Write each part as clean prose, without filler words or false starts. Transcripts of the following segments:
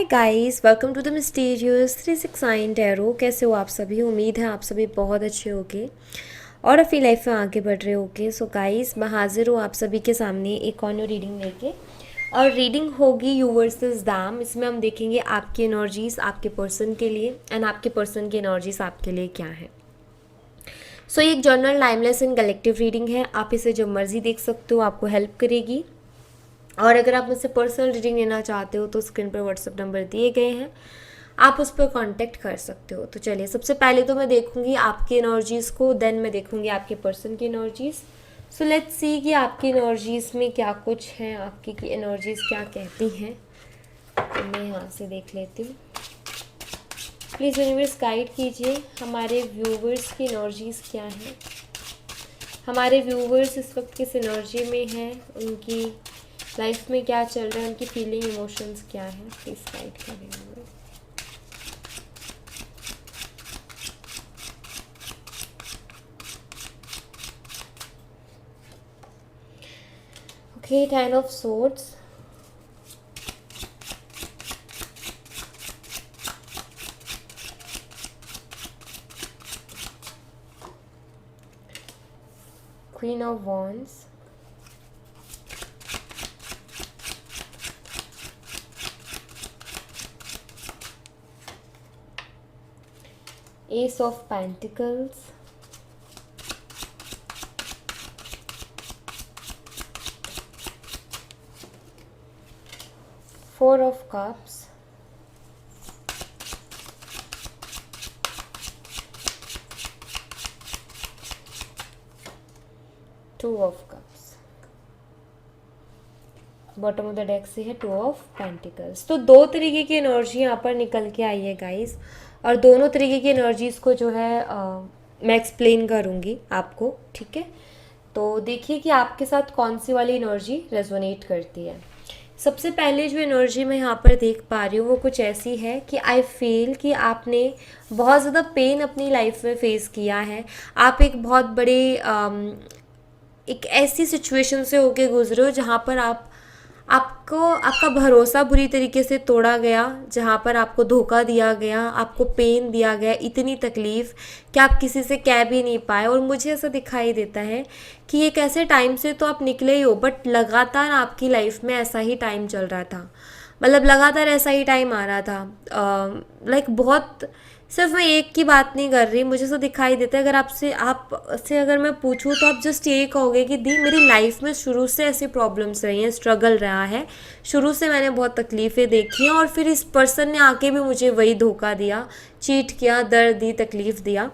Hi guys, welcome to the mysterious 369 tarot. कैसे हो आप सभी? उम्मीद है आप सभी बहुत अच्छे होगे और अपनी लाइफ में आगे बढ़ रहे होगे। सो गाइस, मैं हाजिर हूँ आप सभी के सामने एक और न्यू रीडिंग लेके। और रीडिंग होगी यू वर्सेस दैम। इसमें हम देखेंगे आपकी एनर्जीज आपके पर्सन के लिए एंड आपके पर्सन की एनर्जीज आपके लिए क्या है। सो ये एक journal timeless and collective reading है। आप इसे जब मर्जी देख सकते हो, आपको हेल्प करेगी। और अगर आप मुझसे पर्सनल रीडिंग लेना चाहते हो तो स्क्रीन पर व्हाट्सएप नंबर दिए गए हैं, आप उस पर कांटेक्ट कर सकते हो। तो चलिए, सबसे पहले तो मैं देखूंगी आपकी एनर्जीज़ को, देन मैं देखूंगी आपके पर्सन की एनर्जीज़। सो लेट्स सी कि आपकी एनर्जीज़ में क्या कुछ है, आपकी की एनर्जीज़ क्या कहती हैं। तो मैं यहाँ से देख लेती हूँ। प्लीज़ यूनिवर्स गाइड कीजिए हमारे व्यूवर्स की एनर्जीज़ क्या हैं। हमारे व्यूवर्स इस वक्त किस एनर्जी में हैं, उनकी लाइफ में क्या चल रहा है, उनकी फीलिंग इमोशंस क्या है, प्लीज गाइड करेंगे। Okay, 10 of swords, queen of wands, Ace of Pentacles, Four of Cups, Two of Cups। Bottom of the deck से है टू ऑफ पेंटिकल्स। तो दो तरीके की एनर्जी यहाँ पर निकल के आई है गाइस, और दोनों तरीके की एनर्जीज़ को जो है मैं एक्सप्लेन करूँगी आपको, ठीक है। तो देखिए कि आपके साथ कौन सी वाली एनर्जी रेजोनेट करती है। सबसे पहले जो एनर्जी मैं यहाँ पर देख पा रही हूँ वो कुछ ऐसी है कि आई फील कि आपने बहुत ज़्यादा पेन अपनी लाइफ में फेस किया है। आप एक बहुत बड़े एक ऐसी सिचुएशन से होके गुजरे हो जहाँ पर आपका भरोसा बुरी तरीके से तोड़ा गया, जहाँ पर आपको धोखा दिया गया, आपको पेन दिया गया, इतनी तकलीफ़ कि आप किसी से कह भी नहीं पाए। और मुझे ऐसा दिखाई देता है कि एक ऐसे टाइम से तो आप निकले ही हो, बट लगातार आपकी लाइफ में ऐसा ही टाइम चल रहा था। मतलब लगातार ऐसा ही टाइम आ रहा था। लाइक बहुत, सिर्फ मैं एक की बात नहीं कर रही, मुझे तो दिखाई देता है। अगर आपसे अगर मैं पूछूं तो आप जस्ट ये कहोगे कि दी, मेरी लाइफ में शुरू से ऐसी प्रॉब्लम्स रही हैं, स्ट्रगल रहा है, शुरू से मैंने बहुत तकलीफ़ें देखी हैं, और फिर इस पर्सन ने आके भी मुझे वही धोखा दिया, चीट किया, दर्द दी, तकलीफ़ दिया।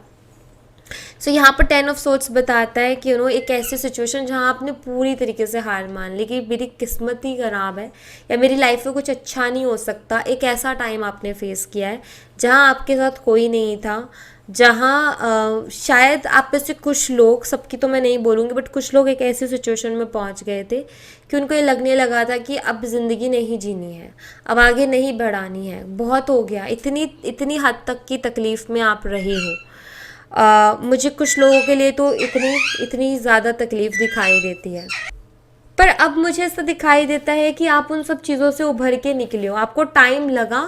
सो यहाँ पर 10 ऑफ सोर्ड्स बताता है कि एक ऐसी सिचुएशन जहाँ आपने पूरी तरीके से हार मान ली कि मेरी किस्मत ही ख़राब है या मेरी लाइफ में कुछ अच्छा नहीं हो सकता। एक ऐसा टाइम आपने फेस किया है जहाँ आपके साथ कोई नहीं था, जहाँ शायद आप में से कुछ लोग, सबकी तो मैं नहीं बोलूँगी, बट कुछ लोग एक ऐसी सिचुएशन में पहुँच गए थे कि उनको ये लगने लगा था कि अब ज़िंदगी नहीं जीनी है, अब आगे नहीं बढ़ानी है, बहुत हो गया, इतनी इतनी हद तक की तकलीफ़ में आप रहे हो। मुझे कुछ लोगों के लिए तो इतनी इतनी ज़्यादा तकलीफ़ दिखाई देती है, पर अब मुझे ऐसा दिखाई देता है कि आप उन सब चीज़ों से उभर के निकले हो। आपको टाइम लगा,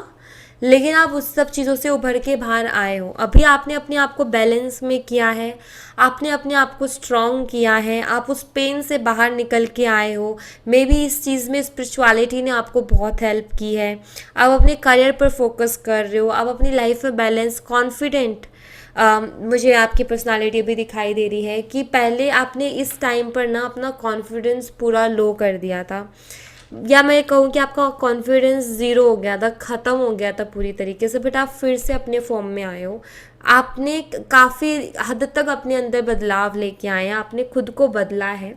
लेकिन आप उस सब चीज़ों से उभर के बाहर आए हो। अभी आपने अपने आप को बैलेंस में किया है, आपने अपने आप को स्ट्रॉन्ग किया है, आप उस पेन से बाहर निकल के आए हो। मे बी इस चीज़ में स्पिरिचुअलिटी ने आपको बहुत हेल्प की है। आप अपने करियर पर फोकस कर रहे हो, आप अपनी लाइफ में बैलेंस, कॉन्फिडेंट। मुझे आपकी पर्सनालिटी भी दिखाई दे रही है कि पहले आपने इस टाइम पर ना अपना कॉन्फिडेंस पूरा लो कर दिया था, या मैं कहूँ कि आपका कॉन्फिडेंस ज़ीरो हो गया था, ख़त्म हो गया था पूरी तरीके से, बट आप फिर से अपने फॉर्म में आए हो। आपने काफ़ी हद तक अपने अंदर बदलाव लेके आए हैं, आपने खुद को बदला है,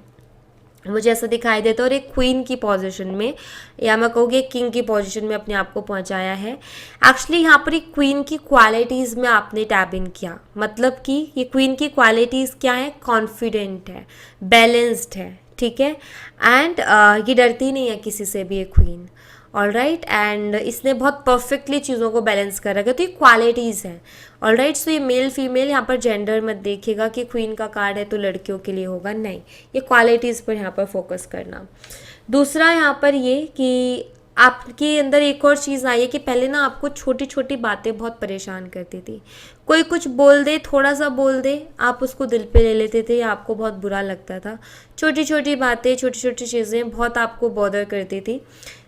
मुझे ऐसा दिखाई देता है। और एक क्वीन की पोजीशन में, या मैं कहूँगी एक किंग की पोजीशन में अपने आप को पहुँचाया है। एक्चुअली यहाँ पर एक क्वीन की क्वालिटीज़ में आपने टैप इन किया। मतलब कि ये क्वीन की क्वालिटीज़ क्या है? कॉन्फिडेंट है, बैलेंस्ड है, ठीक है, एंड ये डरती नहीं है किसी से भी, ये क्वीन। ऑल राइट, एंड इसने बहुत परफेक्टली चीज़ों को बैलेंस कर रखा है। तो ये क्वालिटीज़ हैं। ऑल राइट, सो ये मेल फीमेल यहाँ पर जेंडर मत देखिएगा कि क्वीन का कार्ड है तो लड़कियों के लिए होगा, नहीं, ये क्वालिटीज़ पर यहाँ पर फोकस करना। दूसरा यहाँ पर ये कि आपके अंदर एक और चीज़ आई है कि पहले ना आपको छोटी छोटी बातें बहुत परेशान करती थी। कोई कुछ बोल दे, थोड़ा सा बोल दे, आप उसको दिल पे ले लेते थे या आपको बहुत बुरा लगता था। छोटी छोटी बातें, छोटी छोटी चीज़ें बहुत आपको बॉदर करती थी।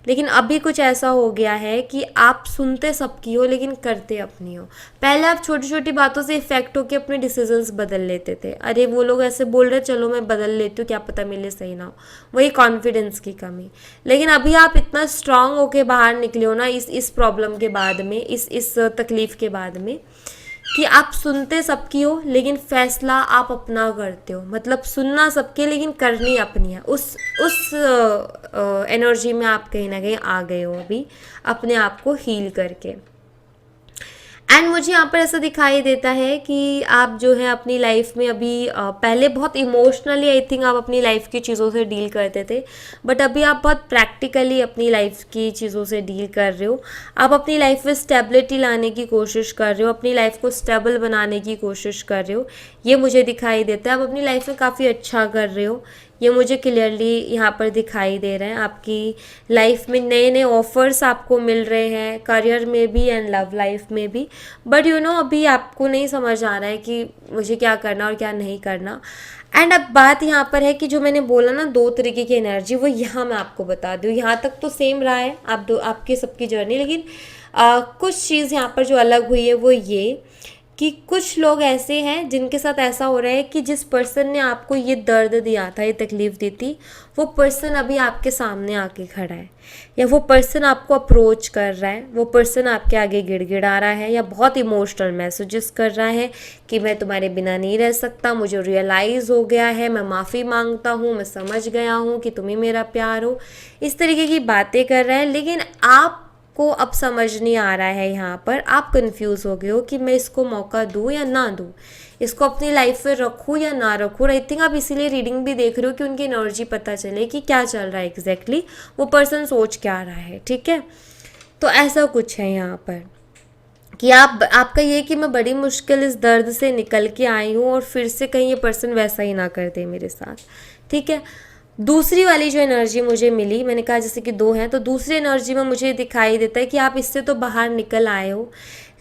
लेकिन अभी कुछ ऐसा हो गया है कि आप सुनते सबकी हो लेकिन करते अपनी हो। पहले आप छोटी छोटी बातों से इफेक्ट होकर अपने डिसीजंस बदल लेते थे। अरे वो लोग ऐसे बोल रहे, चलो मैं बदल लेती हूँ, क्या पता मेरे लिए सही ना हो। वही कॉन्फिडेंस की कमी। लेकिन अभी आप इतना स्ट्रांग होके बाहर निकले हो ना इस प्रॉब्लम के बाद में, इस तकलीफ़ के बाद में, कि आप सुनते सबकी हो लेकिन फैसला आप अपना करते हो। मतलब सुनना सबके लेकिन करनी अपनी है। उस एनर्जी में आप कहीं ना कहीं आ गए हो अभी, अपने आप को हील करके। एंड मुझे यहाँ पर ऐसा दिखाई देता है कि आप जो है अपनी लाइफ में अभी पहले बहुत इमोशनली आई थिंक आप अपनी लाइफ की चीज़ों से डील करते थे, बट अभी आप बहुत प्रैक्टिकली अपनी लाइफ की चीज़ों से डील कर रहे हो। आप अपनी लाइफ में स्टेबिलिटी लाने की कोशिश कर रहे हो, अपनी लाइफ को स्टेबल बनाने की कोशिश कर रहे हो, ये मुझे दिखाई देता है। आप अपनी लाइफ में काफ़ी अच्छा कर रहे हो, ये मुझे क्लियरली यहाँ पर दिखाई दे रहे हैं। आपकी लाइफ में नए नए ऑफर्स आपको मिल रहे हैं, करियर में भी एंड लव लाइफ में भी। बट अभी आपको नहीं समझ आ रहा है कि मुझे क्या करना और क्या नहीं करना। एंड अब बात यहाँ पर है कि जो मैंने बोला ना 2 तरीके की एनर्जी, वो यहाँ मैं आपको बता दूँ। यहाँ तक तो सेम रहा है आपकी सबकी जर्नी, लेकिन कुछ चीज़ यहाँ पर जो अलग हुई है वो ये कि कुछ लोग ऐसे हैं जिनके साथ ऐसा हो रहा है कि जिस पर्सन ने आपको ये दर्द दिया था, ये तकलीफ़ दी थी, वो पर्सन अभी आपके सामने आके खड़ा है, या वो पर्सन आपको अप्रोच कर रहा है, वो पर्सन आपके आगे गिड़गिड़ा रहा है, या बहुत इमोशनल मैसेजेस कर रहा है कि मैं तुम्हारे बिना नहीं रह सकता, मुझे रियलाइज़ हो गया है, मैं माफ़ी मांगता हूँ, मैं समझ गया हूँ कि तुम्हें मेरा प्यार हो। इस तरीके की बातें कर रहा है। लेकिन आप को अब समझ नहीं आ रहा है, यहाँ पर आप कंफ्यूज हो गए हो कि मैं इसको मौका दूँ या ना दूँ, इसको अपनी लाइफ में रखूँ या ना रखूँ। आई थिंक आप इसीलिए रीडिंग भी देख रहे हो कि उनकी एनर्जी पता चले कि क्या चल रहा है एग्जैक्टली, वो पर्सन सोच क्या रहा है। ठीक है, तो ऐसा कुछ है यहाँ पर कि आपका ये कि मैं बड़ी मुश्किल इस दर्द से निकल के आई हूँ और फिर से कहीं ये पर्सन वैसा ही ना कर दे मेरे साथ। ठीक है, दूसरी वाली जो एनर्जी मुझे मिली, मैंने कहा जैसे कि 2 हैं, तो दूसरी एनर्जी में मुझे दिखाई देता है कि आप इससे तो बाहर निकल आए हो,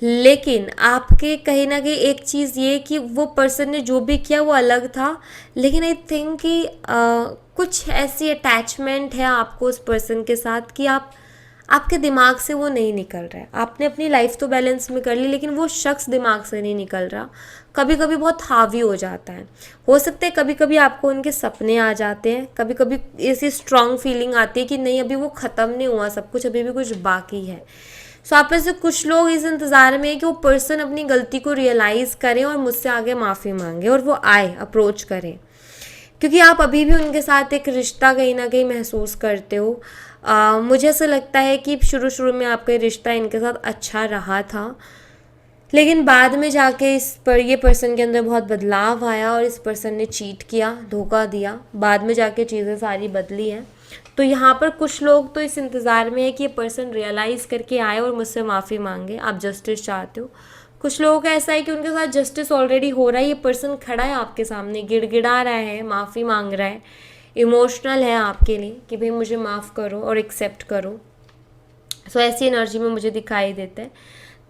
लेकिन आपके कहीं ना कहीं एक चीज़ ये कि वो पर्सन ने जो भी किया वो अलग था। लेकिन आई थिंक कि कुछ ऐसी अटैचमेंट है आपको उस पर्सन के साथ कि आपके दिमाग से वो नहीं निकल रहा है। आपने अपनी लाइफ तो बैलेंस में कर ली, लेकिन वो शख्स दिमाग से नहीं निकल रहा। कभी कभी बहुत हावी हो जाता है। हो सकता है कभी कभी आपको उनके सपने आ जाते हैं, कभी कभी ऐसी स्ट्रॉन्ग फीलिंग आती है कि नहीं अभी वो ख़त्म नहीं हुआ सब कुछ, अभी भी कुछ बाकी है। सो आप में से कुछ लोग इस इंतज़ार में है कि वो पर्सन अपनी गलती को रियलाइज़ करें और मुझसे आगे माफ़ी मांगे और वो आए, अप्रोच करें, क्योंकि आप अभी भी उनके साथ एक रिश्ता कहीं ना कहीं महसूस करते हो। मुझे ऐसा लगता है कि शुरू शुरू में आपका ये रिश्ता इनके साथ अच्छा रहा था, लेकिन बाद में जाके ये पर्सन के अंदर बहुत बदलाव आया और इस पर्सन ने चीट किया, धोखा दिया, बाद में जाके चीज़ें सारी बदली हैं। तो यहाँ पर कुछ लोग तो इस इंतज़ार में है कि ये पर्सन रियलाइज़ करके आए और मुझसे माफ़ी मांगे, आप जस्टिस चाहते हो। कुछ लोगों का ऐसा है कि उनके साथ जस्टिस ऑलरेडी हो रहा है, ये पर्सन खड़ा है आपके सामने, गिड़गिड़ा रहा है, माफ़ी मांग रहा है, इमोशनल है आपके लिए कि भाई मुझे माफ़ करो और एक्सेप्ट करो। सो ऐसी एनर्जी में मुझे दिखाई देता है।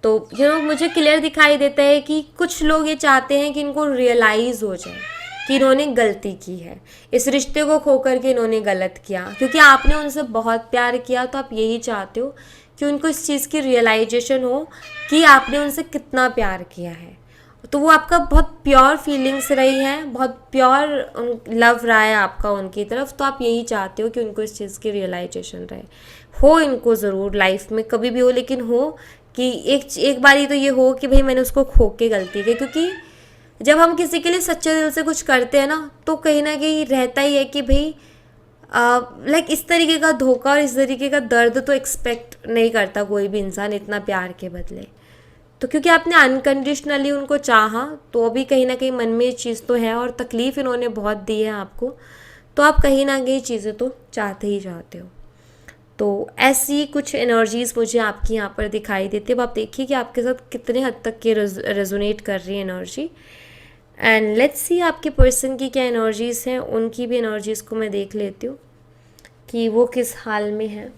तो मुझे क्लियर दिखाई देता है कि कुछ लोग ये चाहते हैं कि इनको रियलाइज़ हो जाए कि इन्होंने गलती की है, इस रिश्ते को खो करके इन्होंने गलत किया, क्योंकि आपने उनसे बहुत प्यार किया। तो आप यही चाहते हो कि उनको इस चीज़ की रियलाइजेशन हो कि आपने उनसे कितना प्यार किया है। तो वो आपका बहुत प्योर फीलिंग्स रही हैं, बहुत प्योर लव रहा है आपका उनकी तरफ। तो आप यही चाहते हो कि उनको इस चीज़ की रियलाइजेशन रहे, हो इनको ज़रूर लाइफ में कभी भी हो, लेकिन हो कि एक बारी तो ये हो कि भाई मैंने उसको खो के गलती की। क्योंकि जब हम किसी के लिए सच्चे दिल से कुछ करते हैं ना, तो कहीं ना कहीं रहता ही है कि भाई लाइक इस तरीके का धोखा और इस तरीके का दर्द तो एक्सपेक्ट नहीं करता कोई भी इंसान इतना प्यार के बदले। तो क्योंकि आपने अनकंडीशनली उनको चाहा, तो अभी कहीं ना कहीं मन में ये चीज़ तो है और तकलीफ़ इन्होंने बहुत दी है आपको, तो आप कहीं ना कहीं चीज़ें तो चाहते ही चाहते हो। तो ऐसी कुछ एनर्जीज़ मुझे आपकी यहाँ पर दिखाई देती है। अब आप देखिए कि आपके साथ कितने हद तक ये रेजोनेट कर रही है एनर्जी। एंड लेट्स सी आपके पर्सन की क्या एनर्जीज़ हैं, उनकी भी एनर्जीज़ को मैं देख लेती हूँ कि वो किस हाल में है।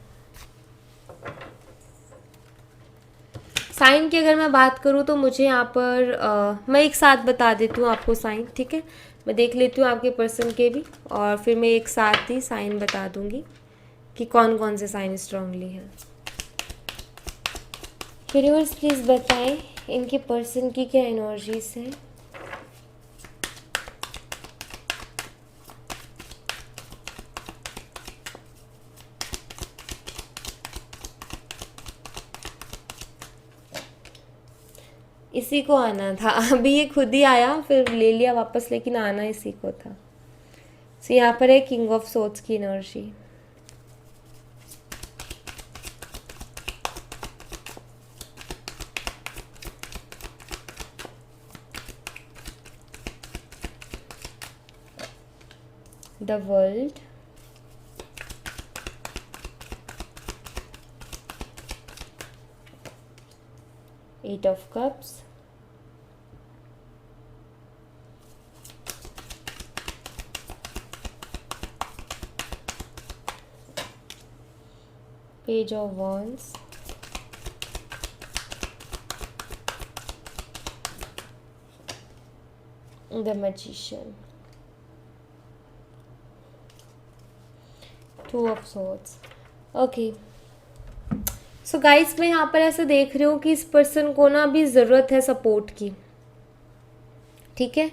साइन की अगर मैं बात करूँ तो मुझे यहाँ पर मैं एक साथ बता देती हूँ आपको साइन, ठीक है। मैं देख लेती हूँ आपके पर्सन के भी, और फिर मैं एक साथ ही साइन बता दूँगी कि कौन कौन से साइन स्ट्रांगली हैं। यूनिवर्स प्लीज़ बताएं इनके पर्सन की क्या एनर्जीज हैं। इसी को आना था, अभी ये खुद ही आया फिर ले लिया वापस, लेकिन आना इसी को था। सो यहाँ पर है किंग ऑफ सोर्ड्स की एनर्जी। The world, eight of cups, page of wands, the magician, two of swords। Okay, so guys मैं यहाँ पर ऐसे देख रही हूँ कि इस पर्सन को ना अभी ज़रूरत है सपोर्ट की, ठीक है।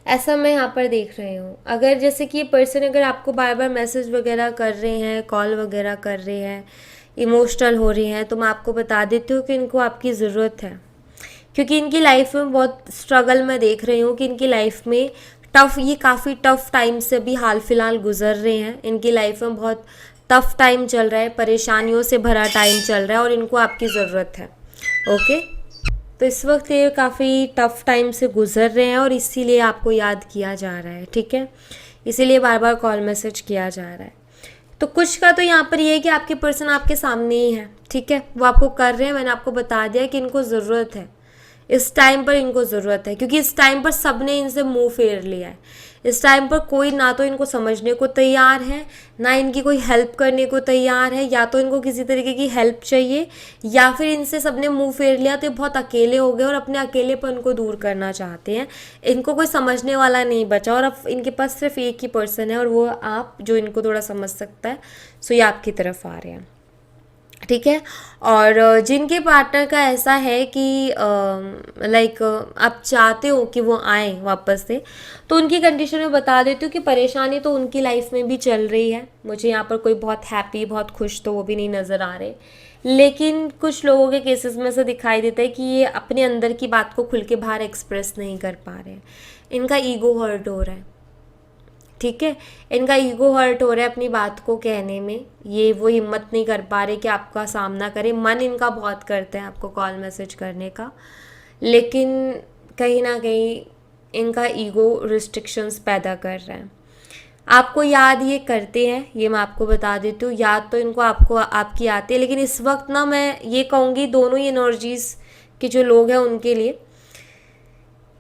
ऐसा मैं यहाँ पर देख रही हूँ। अगर जैसे कि ये पर्सन अगर आपको बार बार मैसेज वगैरह कर रहे हैं, कॉल वगैरह कर रहे हैं, इमोशनल हो रही हैं, तो मैं आपको बता देती हूँ कि इनको आपकी ज़रूरत है, क्योंकि इनकी लाइफ में बहुत स्ट्रगल मैं देख रही हूँ कि इनकी लाइफ में ये काफ़ी टफ टाइम से अभी हाल फिलहाल गुजर रहे हैं। इनकी लाइफ में बहुत टफ टाइम चल रहा है, परेशानियों से भरा टाइम चल रहा है और इनको आपकी ज़रूरत है। ओके, तो इस वक्त ये काफ़ी टफ टाइम से गुजर रहे हैं और इसीलिए आपको याद किया जा रहा है, ठीक है। इसीलिए बार बार कॉल मैसेज किया जा रहा है। तो कुछ का तो यहाँ पर ये है कि आपके पर्सन आपके सामने ही है, ठीक है, वो आपको कर रहे हैं। मैंने आपको बता दिया कि इनको ज़रूरत है, इस टाइम पर इनको ज़रूरत है, क्योंकि इस टाइम पर सबने इनसे मुंह फेर लिया है। इस टाइम पर कोई ना तो इनको समझने को तैयार है, ना इनकी कोई हेल्प करने को तैयार है। या तो इनको किसी तरीके की हेल्प चाहिए, या फिर इनसे सबने मुंह फेर लिया तो ये बहुत अकेले हो गए और अपने अकेलेपन को दूर करना चाहते हैं। इनको कोई समझने वाला नहीं बचा और अब इनके पास सिर्फ एक ही पर्सन है और वो आप, जो इनको थोड़ा समझ सकता है। सो ये आपकी तरफ आ रहे हैं, ठीक है। और जिनके पार्टनर का ऐसा है कि लाइक आप चाहते हो कि वो आए वापस से, तो उनकी कंडीशन में बता देती हूँ कि परेशानी तो उनकी लाइफ में भी चल रही है। मुझे यहाँ पर कोई बहुत हैप्पी, बहुत खुश तो वो भी नहीं नज़र आ रहे, लेकिन कुछ लोगों के केसेस में से दिखाई देता है कि ये अपने अंदर की बात को खुल के बाहर एक्सप्रेस नहीं कर पा रहे हैं। इनका ईगो हर्ट हो रहा है, ठीक है। इनका ईगो हर्ट हो रहा है अपनी बात को कहने में। ये वो हिम्मत नहीं कर पा रहे कि आपका सामना करें। मन इनका बहुत करते हैं आपको कॉल मैसेज करने का, लेकिन कहीं ना कहीं इनका ईगो रिस्ट्रिक्शंस पैदा कर रहा है। आपको याद ये करते हैं, ये मैं आपको बता देती हूँ। याद तो इनको आपको आपकी आती है, लेकिन इस वक्त ना मैं ये कहूँगी दोनों ही एनर्जीज़ के जो लोग हैं उनके लिए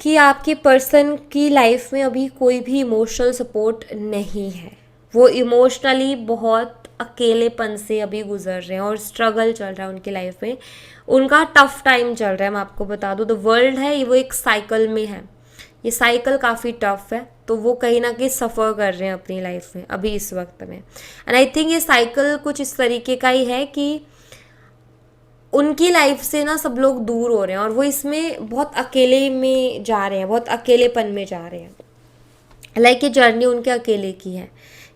कि आपके पर्सन की लाइफ में अभी कोई भी इमोशनल सपोर्ट नहीं है। वो इमोशनली बहुत अकेलेपन से अभी गुजर रहे हैं और स्ट्रगल चल रहा है उनकी लाइफ में। उनका टफ टाइम चल रहा है। मैं आपको बता दूँ, द वर्ल्ड है वो एक साइकिल में है। ये साइकिल काफ़ी टफ है, तो वो कहीं ना कहीं सफ़र कर रहे हैं अपनी लाइफ में अभी इस वक्त में। एंड आई थिंक ये साइकिल कुछ इस तरीके का ही है कि उनकी लाइफ से ना सब लोग दूर हो रहे हैं और वो इसमें बहुत अकेले में जा रहे हैं, बहुत अकेलेपन में जा रहे हैं। लाइक ये जर्नी उनके अकेले की है,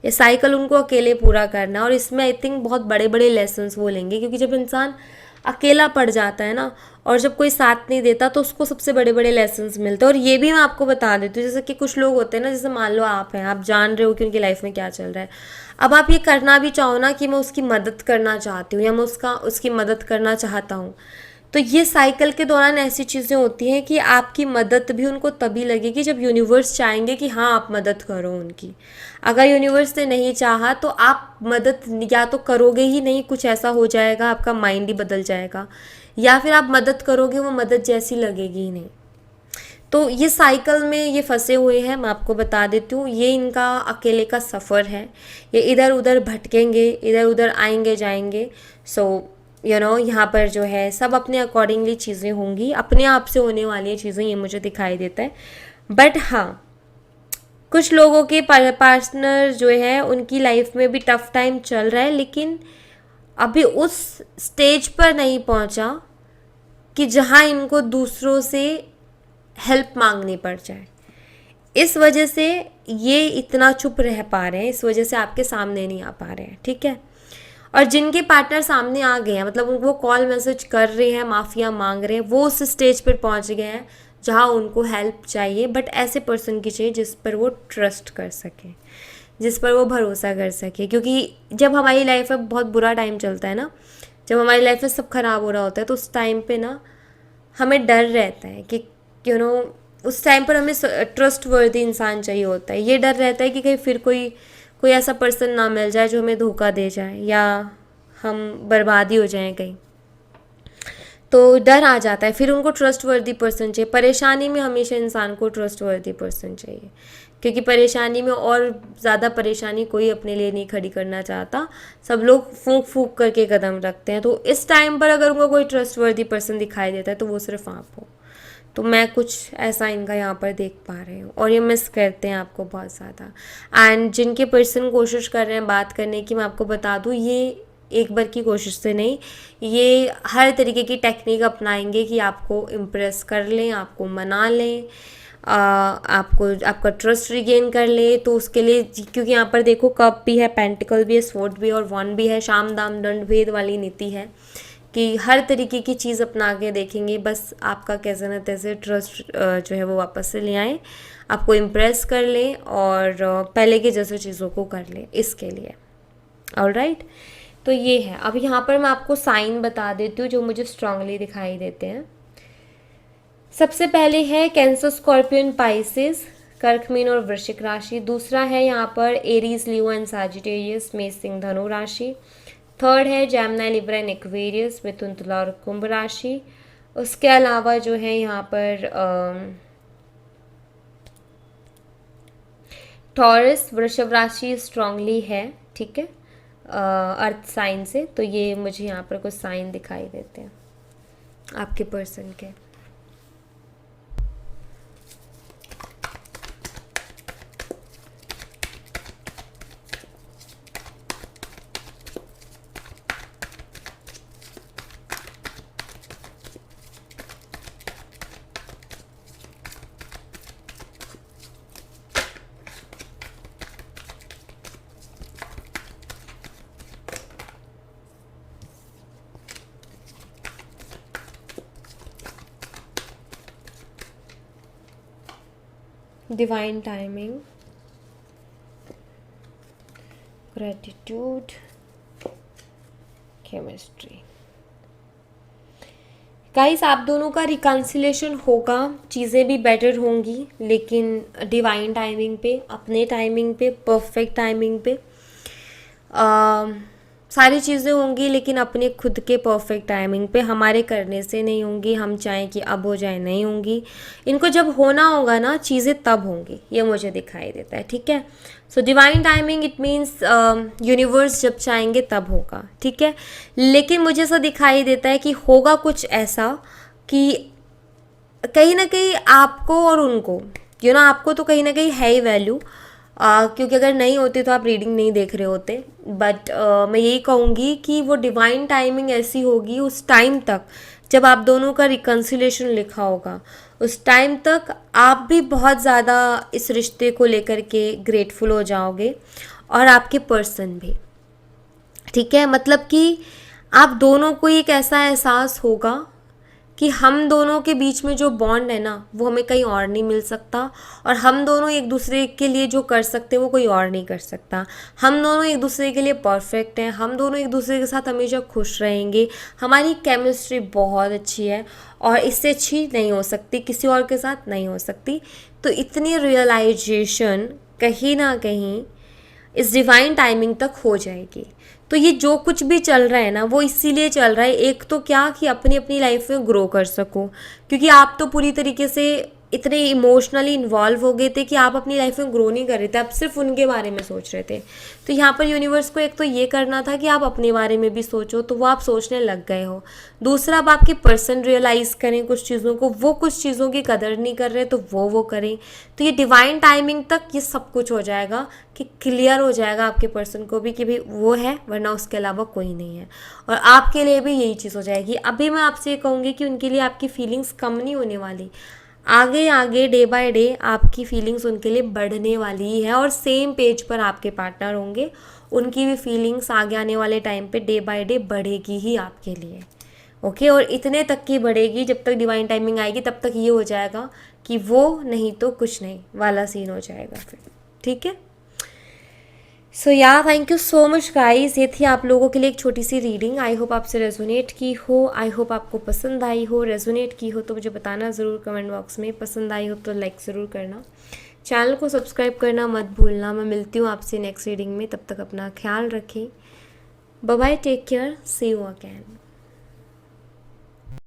ये साइकिल उनको अकेले पूरा करना है। और इसमें आई थिंक बहुत बड़े बड़े लेसन्स वो लेंगे, क्योंकि जब इंसान अकेला पड़ जाता है ना और जब कोई साथ नहीं देता तो उसको सबसे बड़े बड़े लेसन्स मिलते हैं। और ये भी मैं आपको बता देती हूँ, जैसे कि कुछ लोग होते हैं ना, जैसे मान लो आप हैं, आप जान रहे हो कि उनकी लाइफ में क्या चल रहा है। अब आप ये करना भी चाहो ना कि मैं उसकी मदद करना चाहती हूँ या मैं उसकी मदद करना चाहता हूँ, तो ये साइकिल के दौरान ऐसी चीज़ें होती हैं कि आपकी मदद भी उनको तभी लगेगी जब यूनिवर्स चाहेंगे कि हाँ आप मदद करो उनकी। अगर यूनिवर्स ने नहीं चाहा तो आप मदद या तो करोगे ही नहीं, कुछ ऐसा हो जाएगा, आपका माइंड ही बदल जाएगा, या फिर आप मदद करोगे वो मदद जैसी लगेगी ही नहीं। तो ये साइकिल में ये फंसे हुए हैं। मैं आपको बता देती हूँ, ये इनका अकेले का सफ़र है। ये इधर उधर भटकेंगे, इधर उधर आएंगे जाएंगे। सो यहाँ पर जो है सब अपने अकॉर्डिंगली चीज़ें होंगी, अपने आप से होने वाली चीज़ें, ये मुझे दिखाई देता है। बट हाँ, कुछ लोगों के पार्टनर जो है उनकी लाइफ में भी टफ टाइम चल रहा है, लेकिन अभी उस स्टेज पर नहीं पहुंचा कि जहां इनको दूसरों से हेल्प मांगनी पड़ जाए। इस वजह से ये इतना चुप रह पा रहे हैं, इस वजह से आपके सामने नहीं आ पा रहे हैं, ठीक है। और जिनके पार्टनर सामने आ गए हैं, मतलब वो कॉल मैसेज कर रहे हैं, माफ़िया मांग रहे हैं, वो उस स्टेज पर पहुंच गए हैं जहां उनको हेल्प चाहिए। बट ऐसे पर्सन की चाहिए जिस पर वो ट्रस्ट कर सके, जिस पर वो भरोसा कर सके। क्योंकि जब हमारी लाइफ में बहुत बुरा टाइम चलता है ना, जब हमारी लाइफ में सब खराब हो रहा होता है, तो उस टाइम पे ना हमें डर रहता है कि उस टाइम पर हमें ट्रस्ट वर्दी इंसान चाहिए होता है। ये डर रहता है कि कहीं फिर कोई कोई ऐसा पर्सन ना मिल जाए जो हमें धोखा दे जाए या हम बर्बादी हो जाएं कहीं, तो डर आ जाता है। फिर उनको ट्रस्ट वर्दी पर्सन चाहिए। परेशानी में हमेशा इंसान को ट्रस्ट वर्दी पर्सन चाहिए, क्योंकि परेशानी में और ज़्यादा परेशानी कोई अपने लिए नहीं खड़ी करना चाहता, सब लोग फूंक फूंक करके कदम रखते हैं। तो इस टाइम पर अगर उनको कोई ट्रस्ट वर्दी पर्सन दिखाई देता है तो वो सिर्फ आप हो। तो मैं कुछ ऐसा इनका यहाँ पर देख पा रही हूँ, और ये मिस करते हैं आपको बहुत ज़्यादा। एंड जिनके पर्सन कोशिश कर रहे हैं बात करने की, मैं आपको बता दूँ, ये एक बार की कोशिश से नहीं, ये हर तरीके की टेक्निक अपनाएंगे कि आपको इम्प्रेस कर लें, आपको मना लें, आपको आपका ट्रस्ट रिगेन कर ले। तो उसके लिए, क्योंकि यहाँ पर देखो कप भी है, पेंटिकल भी है, स्वॉर्ड भी है और वन भी है, शाम दाम दंड भेद वाली नीति है कि हर तरीके की चीज़ अपना के देखेंगे, बस आपका कैसे न तैसे ट्रस्ट जो है वो वापस से ले आए, आपको इम्प्रेस कर लें और पहले के जैसे चीज़ों को कर लें, इसके लिए। ऑलराइट, तो ये है। अब यहाँ पर मैं आपको साइन बता देती हूँ जो मुझे स्ट्रांगली दिखाई देते हैं। सबसे पहले है कैंसर, स्कॉर्पियन, पाइसेस, कर्क, मीन और वृश्चिक राशि। दूसरा है यहाँ पर एरीज, लियो एंड सैजिटेरियस, मेष, सिंह, धनु राशि। थर्ड है जेमिनी, लिब्रा एंड एक्वेरियस, मिथुन, तुला और कुंभ राशि। उसके अलावा जो है यहाँ पर टॉरस, वृषभ राशि स्ट्रांगली है, ठीक है, अर्थ साइन से। तो ये मुझे यहाँ पर कुछ साइन दिखाई देते हैं आपके पर्सन के। Divine timing, gratitude, chemistry. Guys, आप दोनों का रिकन्सिलेशन होगा, चीज़ें भी बेटर होंगी, लेकिन डिवाइन टाइमिंग पे, अपने टाइमिंग पे, परफेक्ट टाइमिंग पे सारी चीज़ें होंगी, लेकिन अपने खुद के परफेक्ट टाइमिंग पे, हमारे करने से नहीं होंगी। हम चाहें कि अब हो जाए, नहीं होंगी। इनको जब होना होगा ना चीज़ें, तब होंगी, ये मुझे दिखाई देता है, ठीक है। So divine timing it means universe जब चाहेंगे तब होगा, ठीक है। लेकिन मुझे ऐसा दिखाई देता है कि होगा कुछ ऐसा कि कहीं ना कहीं आपको और उनको, आपको तो कहीं ना कहीं है ही वैल्यू, क्योंकि अगर नहीं होती तो आप रीडिंग नहीं देख रहे होते। बट मैं यही कहूँगी कि वो डिवाइन टाइमिंग ऐसी होगी, उस टाइम तक जब आप दोनों का रिकन्सिलेशन लिखा होगा, उस टाइम तक आप भी बहुत ज़्यादा इस रिश्ते को लेकर के ग्रेटफुल हो जाओगे, और आपके पर्सन भी, ठीक है। मतलब कि आप दोनों को एक ऐसा एहसास होगा कि हम दोनों के बीच में जो बॉन्ड है ना, वो हमें कहीं और नहीं मिल सकता, और हम दोनों एक दूसरे के लिए जो कर सकते हैं वो कोई और नहीं कर सकता। हम दोनों एक दूसरे के लिए परफेक्ट हैं, हम दोनों एक दूसरे के साथ हमेशा खुश रहेंगे। हमारी केमिस्ट्री बहुत अच्छी है, और इससे अच्छी नहीं हो सकती, किसी और के साथ नहीं हो सकती। तो इतनी रियलाइजेशन कहीं ना कहीं इस डिवाइन टाइमिंग तक हो जाएगी। तो ये जो कुछ भी चल रहा है ना, वो इसीलिए चल रहा है, एक तो क्या कि अपनी अपनी लाइफ में ग्रो कर सको, क्योंकि आप तो पूरी तरीके से इतने इमोशनली इन्वॉल्व हो गए थे कि आप अपनी लाइफ में ग्रो नहीं कर रहे थे, आप सिर्फ उनके बारे में सोच रहे थे। तो यहाँ पर यूनिवर्स को एक तो ये करना था कि आप अपने बारे में भी सोचो, तो वो आप सोचने लग गए हो। दूसरा, अब आपके पर्सन रियलाइज़ करें कुछ चीज़ों को, वो कुछ चीज़ों की कदर नहीं कर रहे तो वो करें। तो ये डिवाइन टाइमिंग तक ये सब कुछ हो जाएगा कि क्लियर हो जाएगा आपके पर्सन को भी कि भाई वो है, वरना उसके अलावा कोई नहीं है। और आपके लिए भी यही चीज़ हो जाएगी। अभी मैं आपसे ये कहूँगी कि उनके लिए आपकी फीलिंग्स कम नहीं होने वाली, आगे आगे डे बाय डे आपकी फीलिंग्स उनके लिए बढ़ने वाली ही है, और सेम पेज पर आपके पार्टनर होंगे, उनकी भी फीलिंग्स आगे आने वाले टाइम पे डे बाय डे बढ़ेगी ही आपके लिए। ओके, और इतने तक की बढ़ेगी जब तक डिवाइन टाइमिंग आएगी, तब तक ये हो जाएगा कि वो नहीं तो कुछ नहीं वाला सीन हो जाएगा फिर। ठीक है, सो या thank you so much guys. ये थी आप लोगों के लिए एक छोटी सी रीडिंग। आई होप आपसे रेजोनेट की हो, आई होप आपको पसंद आई हो। रेजोनेट की हो तो मुझे बताना ज़रूर कमेंट बॉक्स में, पसंद आई हो तो लाइक ज़रूर करना, चैनल को सब्सक्राइब करना मत भूलना। मैं मिलती हूँ आपसे नेक्स्ट रीडिंग में, तब तक अपना ख्याल रखें। Bye bye, take care, see you again.